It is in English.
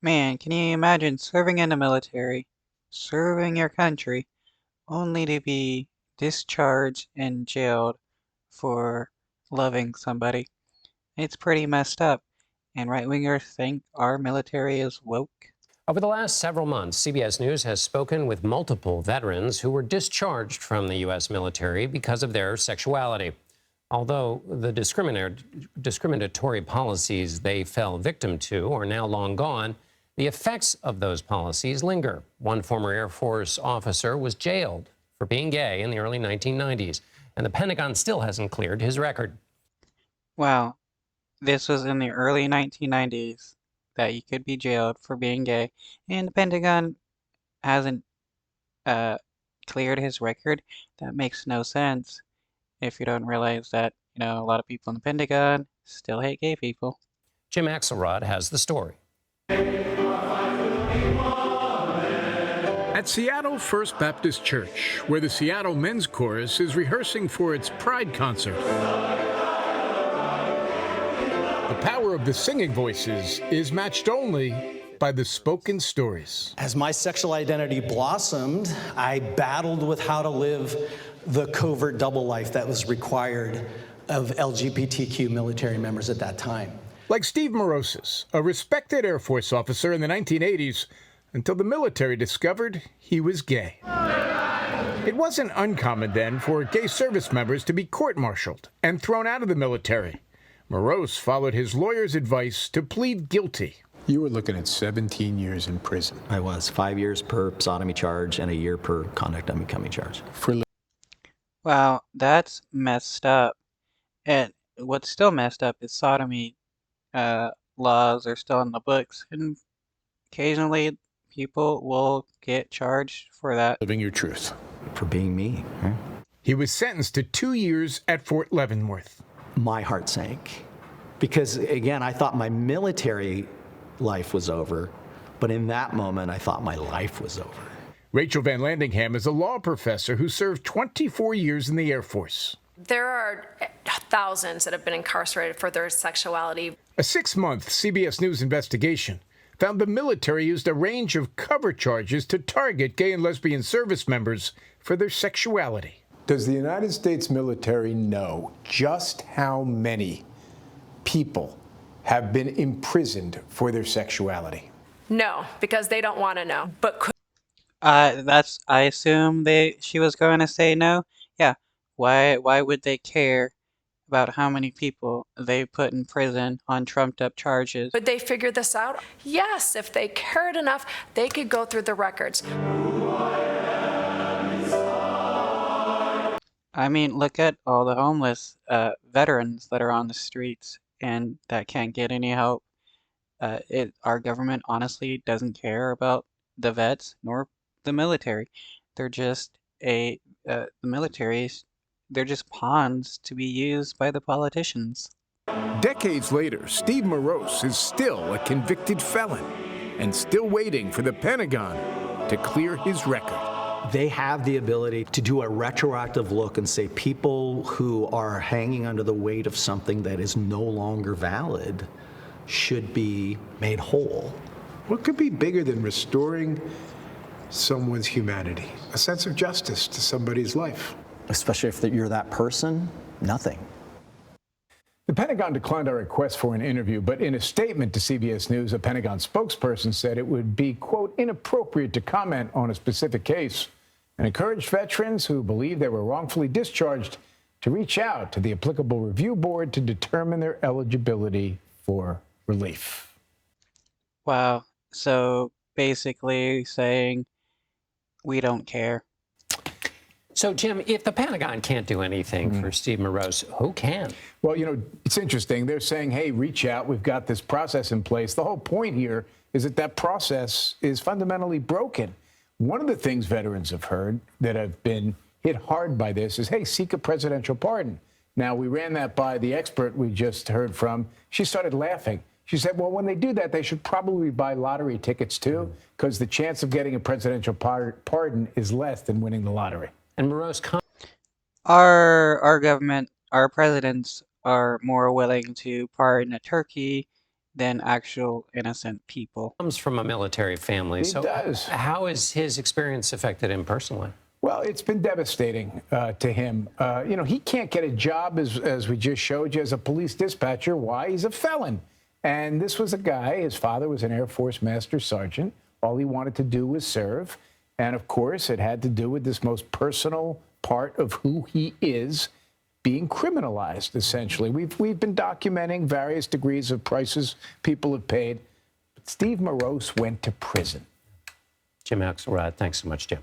Man, can you imagine serving in the military, serving your country, only to be discharged and jailed for loving somebody? It's pretty messed up. And right-wingers think our military is woke. Over the last several months, CBS News has spoken with multiple veterans who were discharged from the U.S. military because of their sexuality. Although the discriminatory policies they fell victim to are now long gone, the effects of those policies linger. One former Air Force officer was jailed for being gay in the early 1990s, and the Pentagon still hasn't cleared his record. Wow, this was in the early 1990s that you could be jailed for being gay, and the Pentagon hasn't uh, cleared his record. That makes no sense if you don't realize that, a lot of people in the Pentagon still hate gay people. Jim Axelrod has the story. At Seattle First Baptist Church, where the Seattle Men's Chorus is rehearsing for its Pride concert. The power of the singing voices is matched only by the spoken stories. As my sexual identity blossomed, I battled with how to live the covert double life that was required of LGBTQ military members at that time. Like Steve Morosis, a respected Air Force officer in the 1980s, until the military discovered he was gay. It wasn't uncommon then for gay service members to be court-martialed and thrown out of the military. Morose followed his lawyer's advice to plead guilty. You were looking at 17 years in prison. I was 5 years per sodomy charge and a year per conduct unbecoming charge. Wow, that's messed up. And what's still messed up is sodomy laws are still in the books, and occasionally people will get charged for that. Living your truth. For being me. Huh? He was sentenced to 2 years at Fort Leavenworth. My heart sank. Because, again, I thought my military life was over, but in that moment, I thought my life was over. Rachel Van Landingham is a law professor who served 24 years in the Air Force. There are thousands that have been incarcerated for their sexuality. A 6-month CBS News investigation found the military used a range of cover charges to target gay and lesbian service members for their sexuality. Does the United States military know just how many people have been imprisoned for their sexuality? No, because they don't want to know. But I assume she was going to say no. Yeah. Why would they care about how many people they put in prison on trumped up charges? Would they figure this out? Yes, if they cared enough, they could go through the records. I mean, look at all the homeless veterans that are on the streets and that can't get any help. Our government honestly doesn't care about the vets nor the military. They're just the military's. They're just pawns to be used by the politicians. Decades later, Steve Morose is still a convicted felon and still waiting for the Pentagon to clear his record. They have the ability to do a retroactive look and say people who are hanging under the weight of something that is no longer valid should be made whole. What could be bigger than restoring someone's humanity, a sense of justice to somebody's life? Especially if you're that person, nothing. The Pentagon declined our request for an interview, but in a statement to CBS News, a Pentagon spokesperson said it would be, quote, inappropriate to comment on a specific case and encouraged veterans who believe they were wrongfully discharged to reach out to the applicable review board to determine their eligibility for relief. Wow. So basically saying we don't care. So, Jim, if the Pentagon can't do anything for Steve Morose, who can? Well, it's interesting. They're saying, hey, reach out. We've got this process in place. The whole point here is that process is fundamentally broken. One of the things veterans have heard that have been hit hard by this is, hey, seek a presidential pardon. Now, we ran that by the expert we just heard from. She started laughing. She said, well, when they do that, they should probably buy lottery tickets, too, because the chance of getting a presidential pardon is less than winning the lottery. And Morose, Our government, our presidents are more willing to pardon a turkey than actual innocent people. Comes from a military family. He So does. how has his experience affected him personally? Well, it's been devastating to him. You know, he can't get a job, as we just showed you, as a police dispatcher. Why? He's a felon. And this was a guy, his father was an Air Force Master Sergeant. All he wanted to do was serve. And of course, it had to do with this most personal part of who he is being criminalized, essentially. We've been documenting various degrees of prices people have paid. But Steve Morose went to prison. Jim Axelrod, thanks so much, Jim.